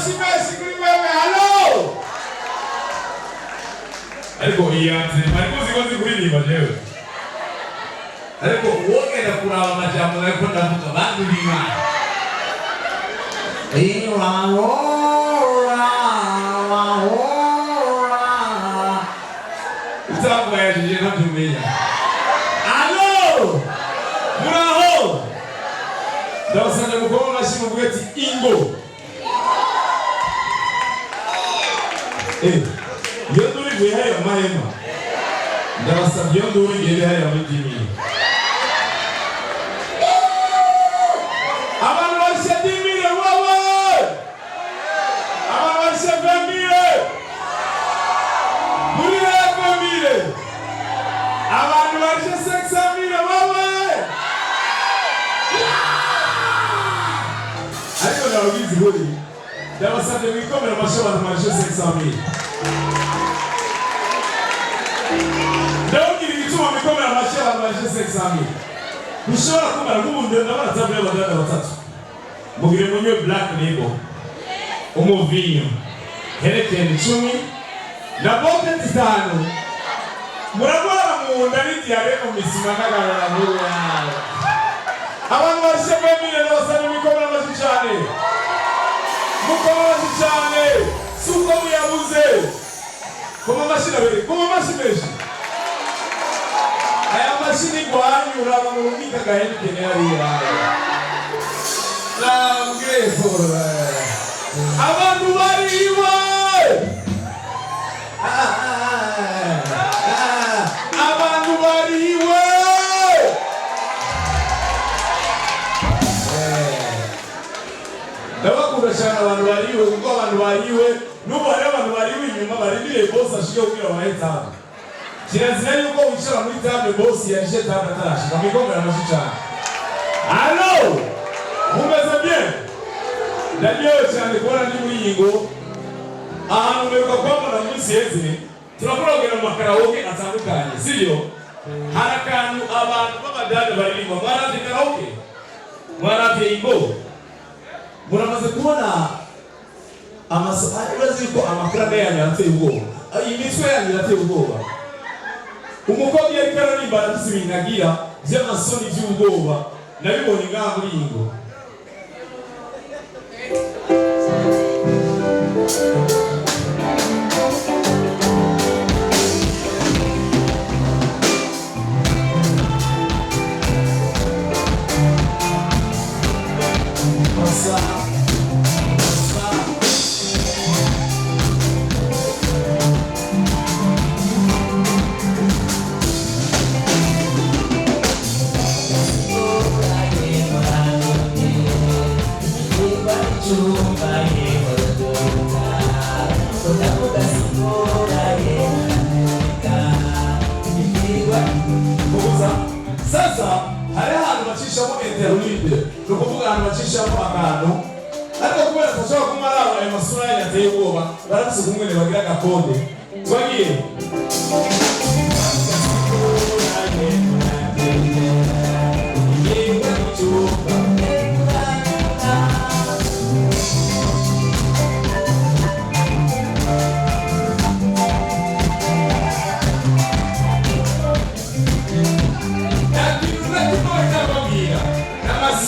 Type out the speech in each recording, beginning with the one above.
amashimesi kuri wewe. Halo ariko iyanze ariko zikoze kuririmba jewe ariko wogenda kuraba amajambo ariko ndavuga bandurima Utamu ya jije ntumenya. Allo! Muraho! Ndabasanga mukoma mashimo bweti ingo. Yonduri bwihaye amahema. Ndabasabye yonduri ngere haya mudimi. Abantu bashadimire wawe. Abantu bashadimire. Muri famille. Abantu baje 500,000 wawe. Ariko nabizi buri. Ndabasabye wikomera amashyo abantu baje 500,000. Ndabwira igituma mikomera amashyo abantu baje 500,000. Ushobora kumara nk'ubundi n'abatabye abadada batatu. Mugire munyo black label. Umuvinyo. Herekeni 10 na bote 5. Muragwara mu ndabiti yare mu misima n'agarara mu yawe. Abantu bashebe mire n'abasani mikomera amashyo cyane. Mukomera cyane. Suko muyabuze. Koma mashina bere, koma mashimeshi. Aya mashini gwanyura mu rumika gaheni kenari yawe. Lamgefora. Abantu bariwe. Abantu bariwe. Ndabakunda cyane abantu bariwe kuko abantu bariwe n'ubu hari abantu bariwe inyuma barindiriye boss ashike kubwira abahitamo. Kirazira yuko wicara muri table boss yaje table atarashika mikomera amashi cyane. Allo! Mumeze bien? Ndagiye cyane kubona ndi muri yingo. Ahantu mberuka kwambara muri siyezine turakurogera mu makaraoke atandukanye sibyo? Harakantu abantu b'abadada baririmba baravye karaoke. Baravye ingo. Muramaze kubona urazi ko amakarada yanyu yateye ubwoba. Imitwe yanyu yateye ubwoba. Umukobwa yari kararimba afise ibintu agira by'amasoni by'ubwoba. Nabibonye ngaha muri yingo. Sasa hari ahantu bacishamo interlude no kuvuga ahantu bacishamo akantu ariko kubera tashobora kumara ayo masura yateye ubwoba barafise kumwene bagira gakonde twagiye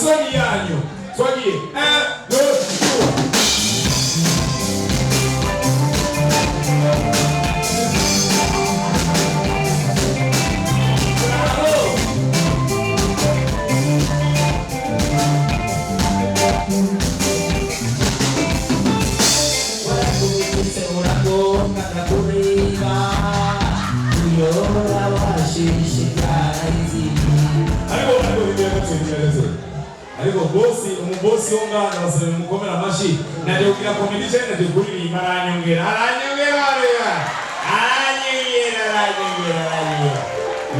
Soni yanyu twagiye 1 2 ariko bosi umubosi w'umwana basaba mukomera amashi naje kugira komedi cyane naje kuririmba aranyongera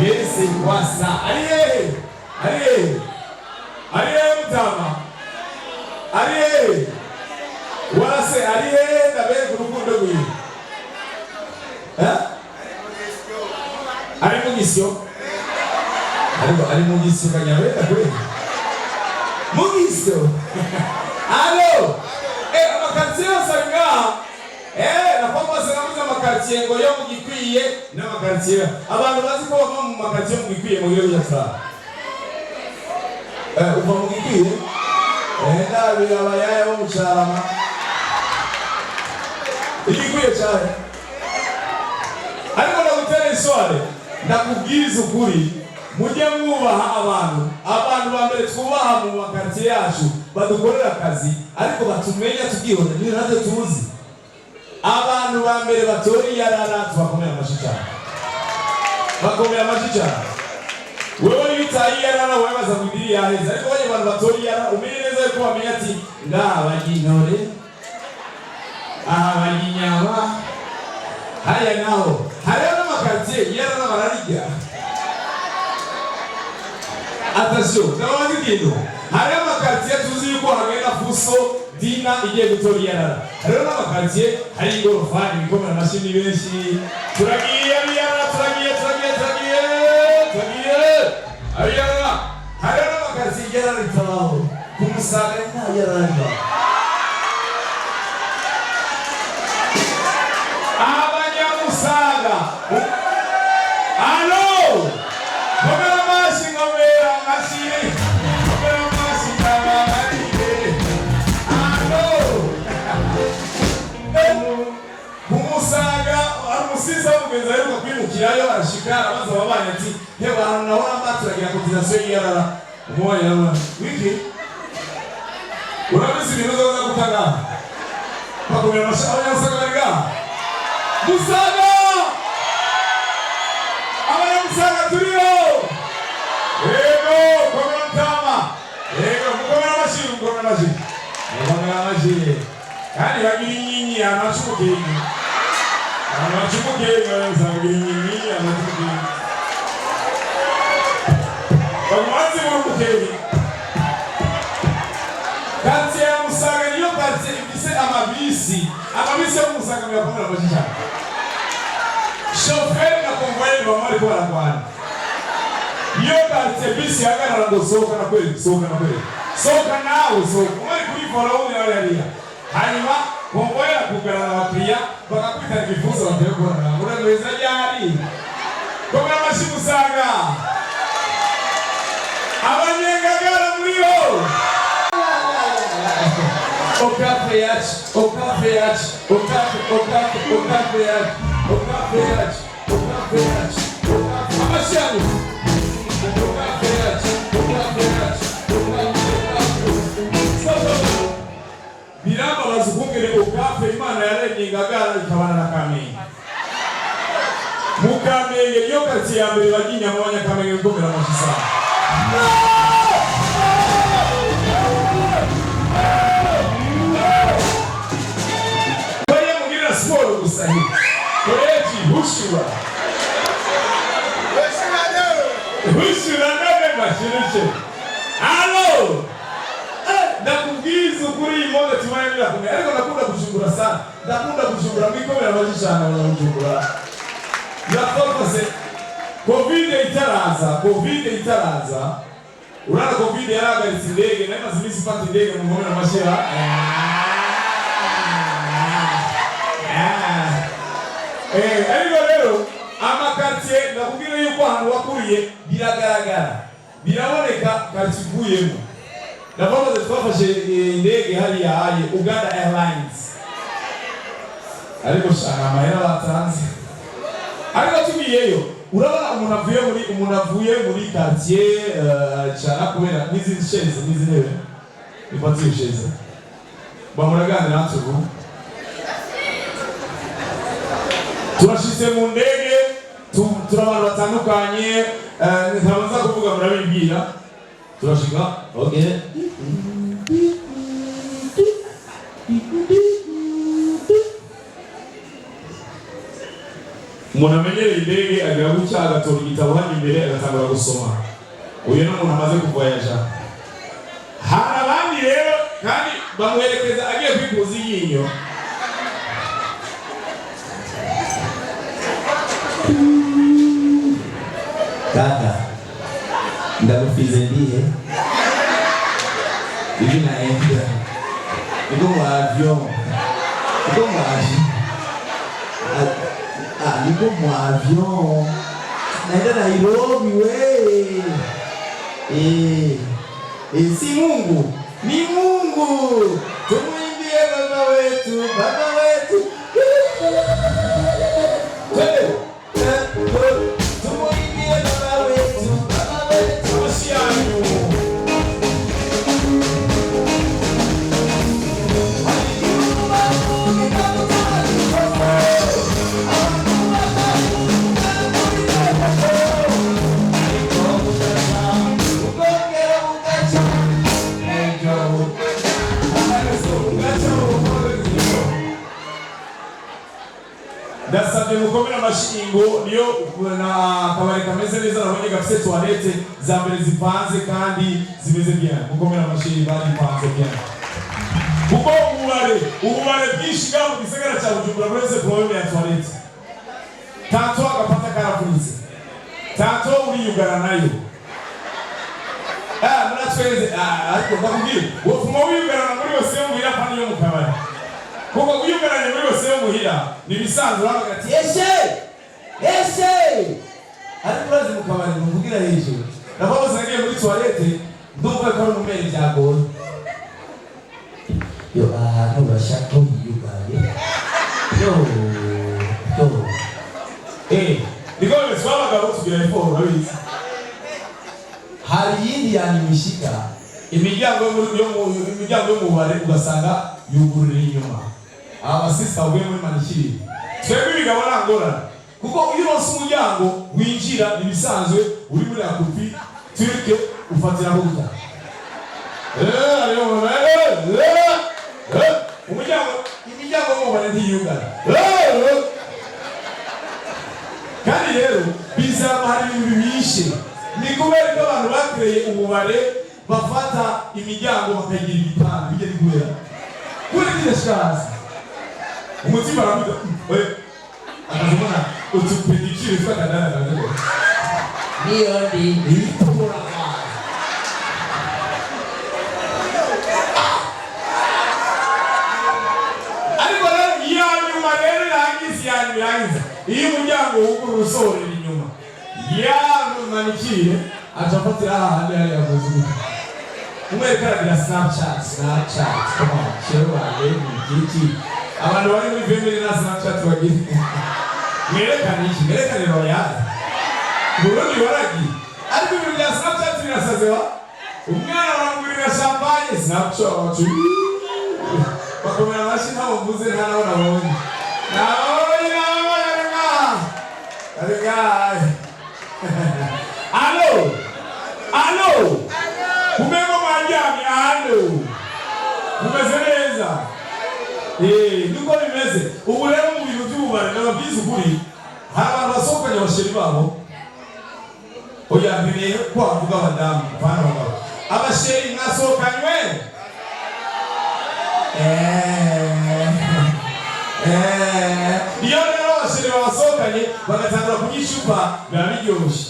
yesi kwasa ariye mutama ariye warase ariye ndabe kurukundo rwiwe ari mu gisyo ari mu gisyo kanyabera kwe Mugiso. Allo. Amakazi yose quartier ngo yo mugikwiye n'amakartier abantu bazi ko bava mu makartier mugikwiye mu gihugu cyacu uva mugikwiye ndabi abayaya bo mucarama igikwiye cyane ariko ndagutera isware ndakubwiriza ukuri mujye mwubaha abantu ba mbere twubaha mu makartier yacu badukorera akazi ariko batumenya tubwihora ni natwe tuzi abantu ba mbere batori yarara tubakomera amashitani bakomera amashitani wewe yitaye yarara wewe baza kudiri yaheza ariko banye abantu batori yarara umenye neza ko bamenya ati ngabagintore baginyama haya naho hariyo n'amakartier yarara bararya attention ndabaza ikintu hariyo amakartier tuzi yuko hagenda fuso dina igiye gutora yarara hariyo n'amakartier hari ingorofani ibikomera amashini benshi turagiye yarara turagiye ayarara hariyo n'amakartier yarara itabaho kumusaga nta yarara abanyamusaga alo komera amashi ngomera amashi komera amashi ngabagariye alo kumusaga umusiza mugenzi ariko kwimukirayo arashika abaza babanye ati hewa naona baturagira cotisation yarara umubanye yarara wiki urabisi ibintu zoza gutanga bakomera amashi abanyamusaga bariga musaga abanyamusaga turiyo yego komera mtama yego mukomera amashi kandi bagira inkingi anachukukenge bagira inkingi anachukukenge bamuhanzi murukukenge quartier ya Musaga niyo quartier ifise amabisi yo Musaga murakomera amashi cyane chauffeur na convoyeur bamwe ariko baragwana iyo quartier bisi yagarara ngo sohoka na kweli sohoka nawe sohoka umwe kuri vola umwe yariya hanyuma convoyeur akugarana abakiriya bakakwita ibifuzo bakayakora muragweza ryari komera amashi Musaga abanyengagara muriho okafe yacu amashami birambabaza ukungere okafe Imana yaremye ingagara ikabana na Kamenge mu Kamenge niyo quartier ya mbere baginyama abanyakamenge bikomera amashi sana sport gusahi koreji hushura nane mashirishe alo ndakubwiza ukuri imoga tumayemera kumwe ariko ndakunda gushungura sana ndakunda gushungura mwikomera amaji cyane gushungura yakofase covid itaraza urana covid yaragaritse indege nayo maze imisi ifata indege mu nkomera amashira ariko rero amakartier ndakubwira yuko ahantu wakuriye biragaragara biraboneka quartier uvuyemo ndavuga twafashe indege hariya haye Uganda Airlines ariko shaka amahera batanze ariko tugiyeyo urabona umuntu avuye muri quartier cyana kubera n'izindi sheze n'izindi ntebe sheze bamuraganira natubu turashitse mu ndege turabantu batandukanye ntabanza kuvuga murabibwira turashika okay umuntu amenyereye indege agira gutya agatora igitabo hano imbere agatangura gusoma uyu ni umuntu amaze kuvoyaja hari abandi rero kandi bamwerekeza agiye kwikuza iryinyo kaka ndagufize ndiye hivi naenda niko mu avion niko mu avion naenda Nairobi we. Si Mungu, ni Mungu. Tumuimbie baba wetu, baba wetu. Tumuimbie baba wetu, baba wetu. Wasianyu. Ndasabye mukomera amashingo niyo na kabari kameze neza nabonye gafite toilette za mbere zipanze kandi zimeze bien. Mukomera amashingo bari panze bien. Kuko ububare bwinshi gaho gisagara cya Bujumbura bureze problème ya toilette. Tanto agapata karafunitse. Tanto uriyugara nayo. Munatweze ariko ndakubwira wofuma wiyugarana muri yose yo muhira pani yo mu kabari. Kuko kuyugaranye muri yose yo muhira nibisanzwe bavuga ati ese ariko urazi mu kabari muvugira hejuru nababuze nagiye muri toilette ndumva ko ari umumeri byagoye yo ahantu bashaka yiyugaye niko bimeze abagabo tugira iforo urabizi hari yindi yanimishika imiryango yo mu bare ugasanga yugurura inyuma abasista ubuye muri manikiri twebwe bigabo nangora kuko iyo uronse umuryango winjira ibisanzwe uri muri akupi turike ufatira ho guta imiryango mu bare ntiyugara kandi rero bizaba hari ibintu bishe ni kubera ko abantu bakreye umubare bafata imiryango bakagira ibitanda bigeze kubera kuri kidashikaza umutima aramuda akazumana utupindikire twakadana nazo niyo ndi itobora ariko rero yanyuma rero rangiza iyo umuryango w'urusoro inyuma yamumanikire acafatira ahandi hari yavuze umwerekana Snapchat come on share wale mjiki abantu bari muri family na Snapchat bagiye mwerekane royal Burundi waragi ariko ibintu bya Snapchat birasazewa umwana arangurira champagne Snapchat bakomera mashini aho mvuze ntarabona bonye Allo kumego majyami allo kumeze neza niko bimeze ubu rero mu bintu by'ububare n'ababizi ukuri hari abantu basokanye abasheri babo oya mbere ko avuga abadamu bana bagabo abasheri mwasokanywe iyo rero abasheri babasokanye bagatangura kunyishupa biba biryoshye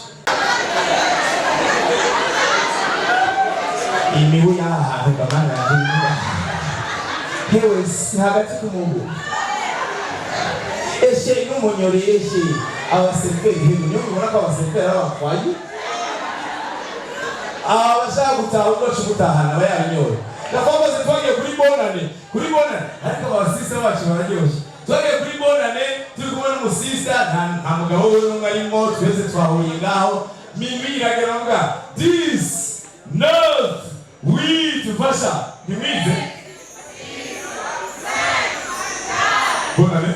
imibu y'ahantu gamana y'imbuga hewe hagati k'umubu eshe n'umunyori eshe abasirikare hewe niyo mubona ko abasirikare abakwaye abashaka gutaha ubwacu gutahana bayanyore nakwamaze twagiye kuri bonane ariko abasista bacu bararyoshye twagiye kuri bonane turi kubona umusista nta mugabo we n'umwe arimo twese twahuye ngaho mimi iragera mvuga this love oui tufasha nimize bonane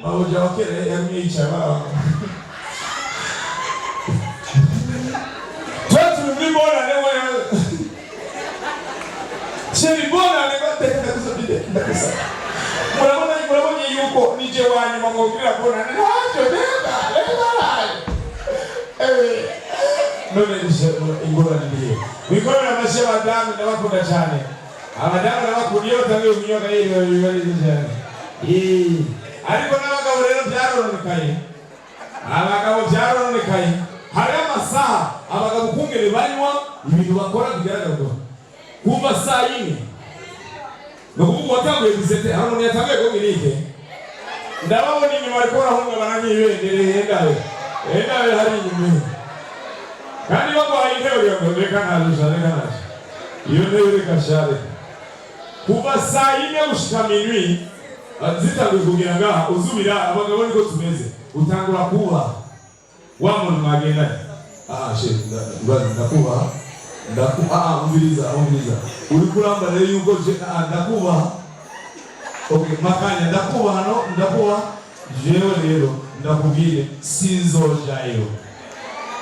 Mauja wakere yami ichaba Twatu mbibona newe Cheri bona negote ndakusabide ndakusa Murabona yuko nije wanyu mangokira bona nacho nenda none nishe ingora ndiye Wikora na mashe badamu ndabakunda cyane abadamu ndabakuriyo tangiye kunyoka yiri cyane ariko n'abagabo rero byaronekaye abagabo byaronekaye hari amasaha abagabo kungere banywa ibintu bakora bigaragara kuva saa yine no kuvuga watanguye gusete hano ne yatanguye kugirike ndababona inyuma ariko barahunga bananyibendere hendawe hari inyuma kandi bagwaye intebe ngo reka naje iyo ntebe reka share kuva saa yine gushika minwi zitanguye kugira ngaha uzubira abagabo niko tumeze utangura kuba wa muntu magenda ndakuba umviriza uri kuramba rero yuko ndakuba okay makanya ndakuba hano jewe rero ndakubwire sinzojayo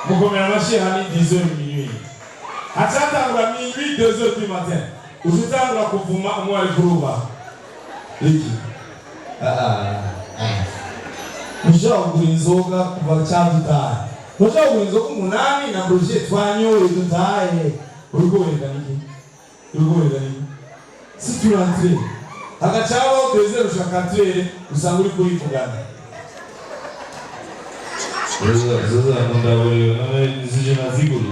mukomera amashehani 10h minuit hatangura minuit 2h du matin utangura kuvuma umwari kuruba iki Mushobora inzoga kuva cyadutaye. Mushobora inzoga umunani na projet twanyoye dutaye. Urugorega niki? Si tu rentres. Agacaho deuxième ushaka trere usanga uri kuri kugana. Zaza ndabure none zije naziguri.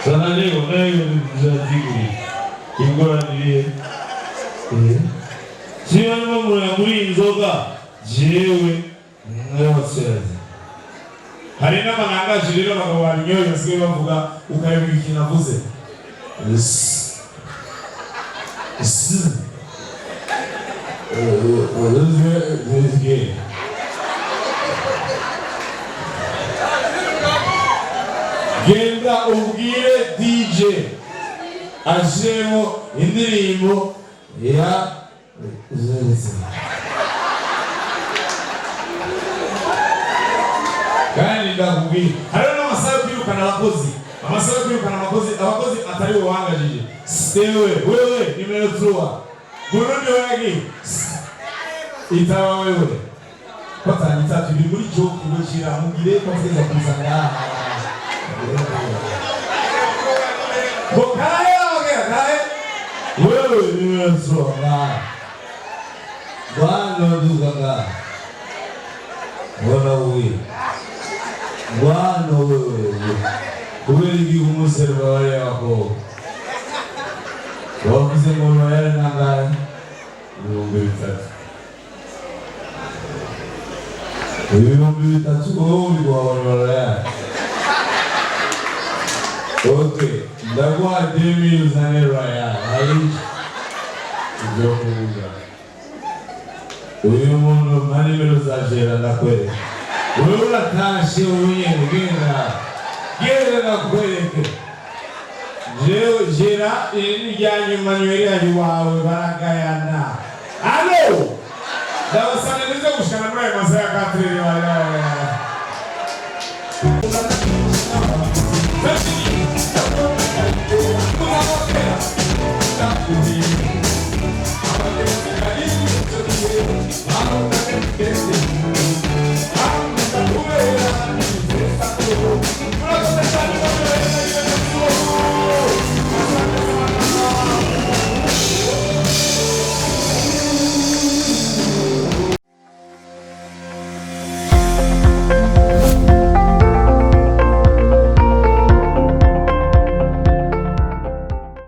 Sana leo nayo naziguri. Ingoraniye. Siyo muri inzoga. Jewe n'abaserazi hari n'amananga jiriro abagabo banyoye basigaye bavuga ukayoba ikintu avuze genda ubwire DJ ashiremo indirimbo ya kandi ndakubwira hariho n'amasaha yo kwirukana abakozi abakozi atari bo wangajije wewe nimero 3 Burundi wagi itaba wewe patani tatu biri muri cyo kugoshira mugire kwafeza kuzanga bokaye wewe nimero 3 bwana duganga Bwana wewe kubera umuserva wale wako wavuze ngo bayari nangaye 3,000 uri guhabarara okay ndagwa 2,000 zanero ya ibyo kuvuga uyu muntu mani nimero za jera ndakwere wewe uratashe wenyine genda nakwereke jera irijyanye manuel ari wawe baragayana alo ndabasana neza gushikana muri aya masaha ya 4 wala